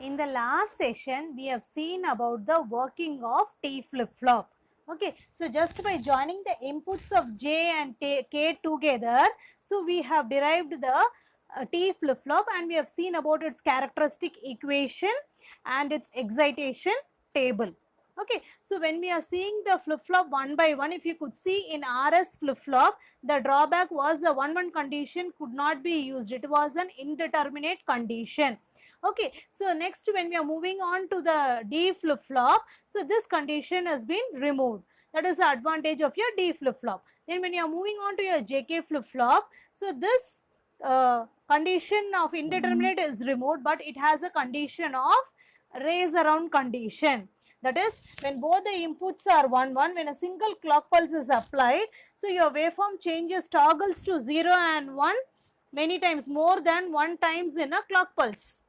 In the last session, we have seen about the working of T flip-flop. Okay, so just by joining the inputs of J and K together, so we have derived the T flip-flop and we have seen about its characteristic equation and its excitation table. Okay, so when we are seeing the flip-flop one by one, if you could see in RS flip-flop, the drawback was the 1-1 condition could not be used. It was an indeterminate condition. Okay, so next when we are moving on to the D flip-flop, so this condition has been removed. That is the advantage of your D flip-flop. Then when you are moving on to your JK flip-flop, so this condition of indeterminate is removed, but it has a condition of raise around condition. That is, when both the inputs are 1, 1, when a single clock pulse is applied, so your waveform changes toggles to 0 and 1 many times, more than 1 times in a clock pulse.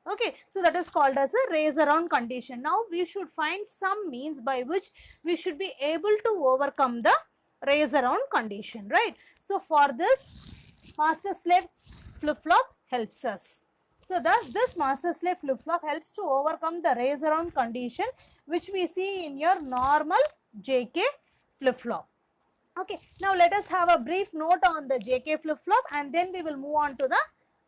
Okay, so that is called as a raise around condition. Now we should find some means by which we should be able to overcome the raise around condition, right? So for this, master slave flip-flop helps us. So thus this master slave flip-flop helps to overcome the raise around condition which we see in your normal JK flip-flop. Okay, now let us have a brief note on the JK flip-flop and then we will move on to the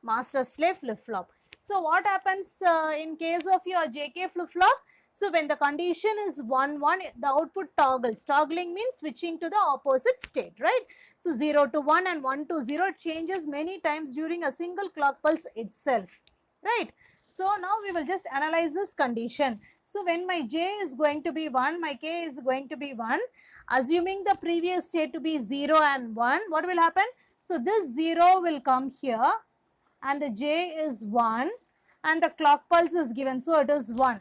master slave flip-flop. So what happens in case of your JK flip-flop? So when the condition is 1, 1, the output toggles. Toggling means switching to the opposite state, right? So 0 to 1 and 1 to 0, it changes many times during a single clock pulse itself, right? So now we will just analyze this condition. So when my J is going to be 1, my K is going to be 1, assuming the previous state to be 0 and 1, what will happen? So this 0 will come here and the J is 1 and the clock pulse is given, so it is 1.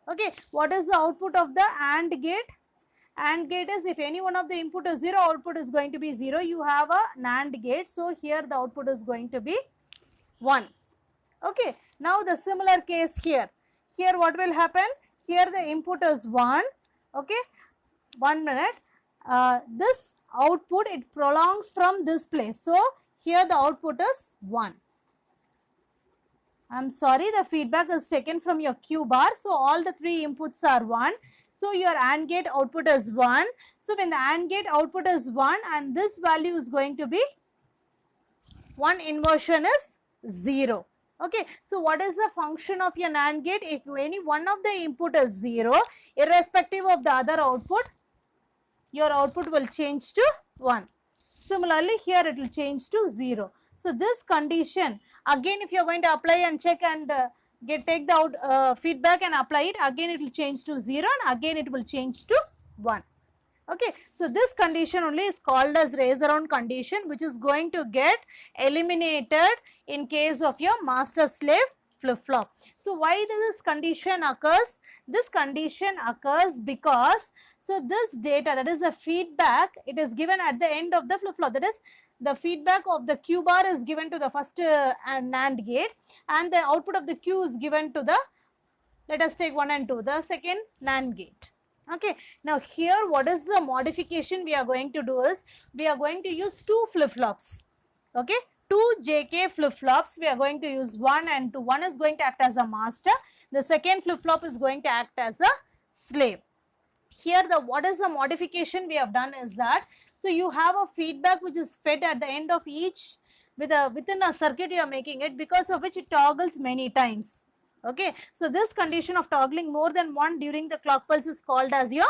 Okay, what is the output of the AND gate? AND gate is if any one of the input is 0, output is going to be 0. You have a NAND gate, so here the output is going to be 1. Okay, now the similar case here. Here what will happen? Here the input is 1. Okay, 1 minute. This output, it prolongs from this place. So here the output is 1. I'm sorry, the feedback is taken from your Q bar. So all the 3 inputs are 1. So your AND gate output is 1. So when the AND gate output is 1 and this value is going to be 1, inversion is 0. Okay, so what is the function of your NAND gate? If any one of the input is 0, irrespective of the other output, your output will change to 1. Similarly, here it will change to 0. So this condition, again if you are going to apply and check and take the feedback and apply it, again it will change to 0 and again it will change to 1. Okay, so this condition only is called as raise around condition, which is going to get eliminated in case of your master slave flip-flop. So why this condition occurs? This condition occurs because, so this data, that is the feedback, it is given at the end of the flip-flop. That is, the feedback of the Q bar is given to the first NAND gate and the output of the Q is given to the, let us take 1 and 2, the second NAND gate. Okay, now here what is the modification we are going to do is, we are going to use 2 flip-flops. Okay, 2 JK flip-flops, we are going to use 1 and 2. 1 is going to act as a master, the second flip-flop is going to act as a slave. Here the what is the modification we have done is that, so you have a feedback which is fed at the end of each within a circuit you are making it, because of which it toggles many times. Okay, so this condition of toggling more than 1 during the clock pulse is called as your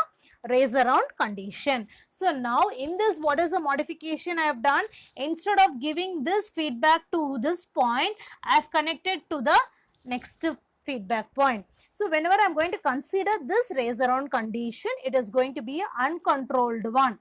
raise around condition. So now in this, what is the modification I have done? Instead of giving this feedback to this point, I have connected to the next feedback point. So whenever I am going to consider this raise around condition, it is going to be an uncontrolled one.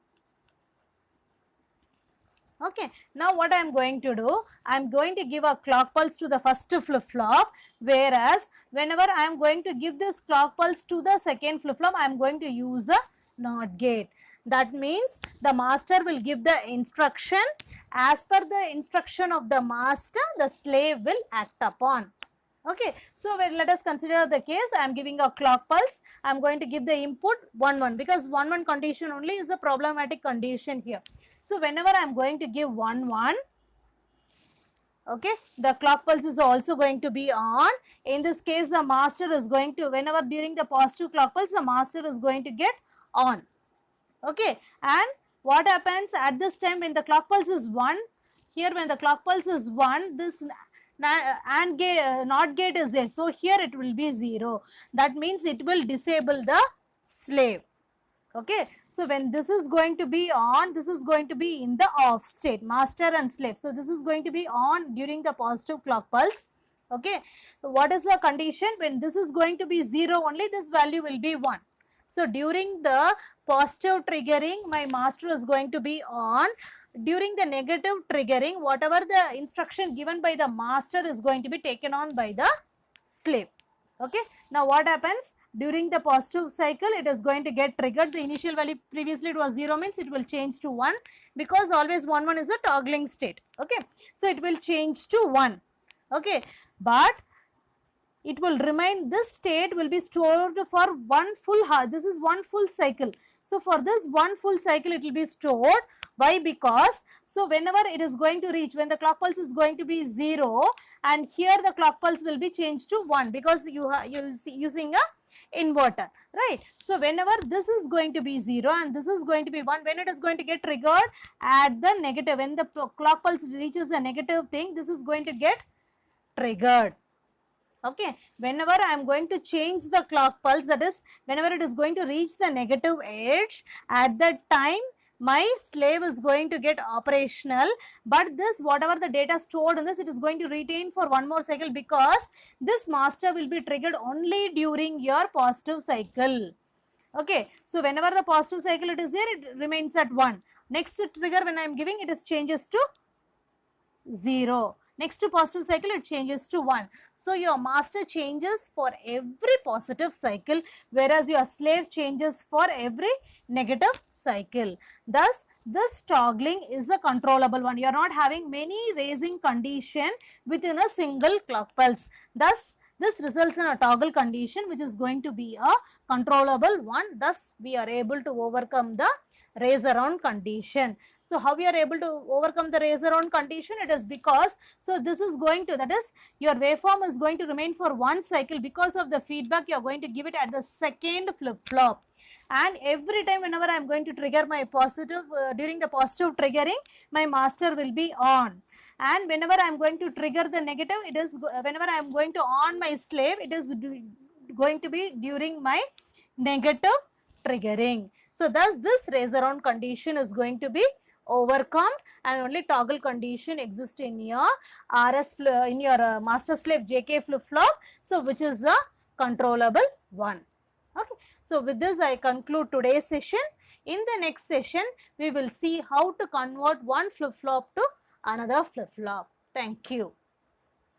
Okay, now what I am going to do, I am going to give a clock pulse to the first flip-flop, whereas whenever I am going to give this clock pulse to the second flip-flop, I am going to use a NOT gate. That means the master will give the instruction. As per the instruction of the master, the slave will act upon. Okay, so let us consider the case. I am giving a clock pulse. I am going to give the input 1, 1 because 1, 1 condition only is a problematic condition here. So whenever I am going to give 1, 1, Okay, the clock pulse is also going to be on. In this case, the master is going to, whenever during the positive clock pulse, the master is going to get on. Okay, and what happens at this time when the clock pulse is 1, here when the clock pulse is 1, this AND gate, NOT gate is there. So here it will be 0. That means it will disable the slave. Okay, so when this is going to be on, this is going to be in the off state, master and slave. So this is going to be on during the positive clock pulse. Okay, so what is the condition? When this is going to be 0 only, this value will be 1. So during the positive triggering, my master is going to be on. During the negative triggering, whatever the instruction given by the master is going to be taken on by the slave. Okay, now what happens during the positive cycle? It is going to get triggered. The initial value previously it was 0, means it will change to 1, because always 1 1 is a toggling state. Okay, so it will change to 1. Okay, but it will remain, this state will be stored for one full hour. This is one full cycle. So for this one full cycle it will be stored. Why? Because so whenever it is going to reach, when the clock pulse is going to be 0, and here the clock pulse will be changed to 1, because you are using a inverter, right? So whenever this is going to be 0 and this is going to be 1, when it is going to get triggered at the negative, when the clock pulse reaches a negative thing, this is going to get triggered. Okay, whenever I am going to change the clock pulse, that is whenever it is going to reach the negative edge, at that time my slave is going to get operational, but this whatever the data stored in this, it is going to retain for one more cycle, because this master will be triggered only during your positive cycle. Okay, so whenever the positive cycle it is there, it remains at 1. Next trigger when I am giving, it is changes to 0. Next positive cycle it changes to 1. So your master changes for every positive cycle, whereas your slave changes for every negative cycle. Thus this toggling is a controllable one. You are not having many raising condition within a single clock pulse. Thus this results in a toggle condition which is going to be a controllable one. Thus we are able to overcome the raise around condition. So how we are able to overcome the raise around condition? It is because, so this is going to, that is your waveform is going to remain for one cycle. Because of the feedback you are going to give it at the second flip flop, and every time whenever I am going to trigger my positive, during the positive triggering, my master will be on. And whenever I am going to trigger the negative, it is whenever I am going to on my slave, it is going to be during my negative triggering. So thus this raise around condition is going to be overcome, and only toggle condition exists in your in your master slave JK flip flop, so which is a controllable one. Okay, so with this I conclude today's session. In the next session we will see how to convert one flip flop to another flip flop. Thank you.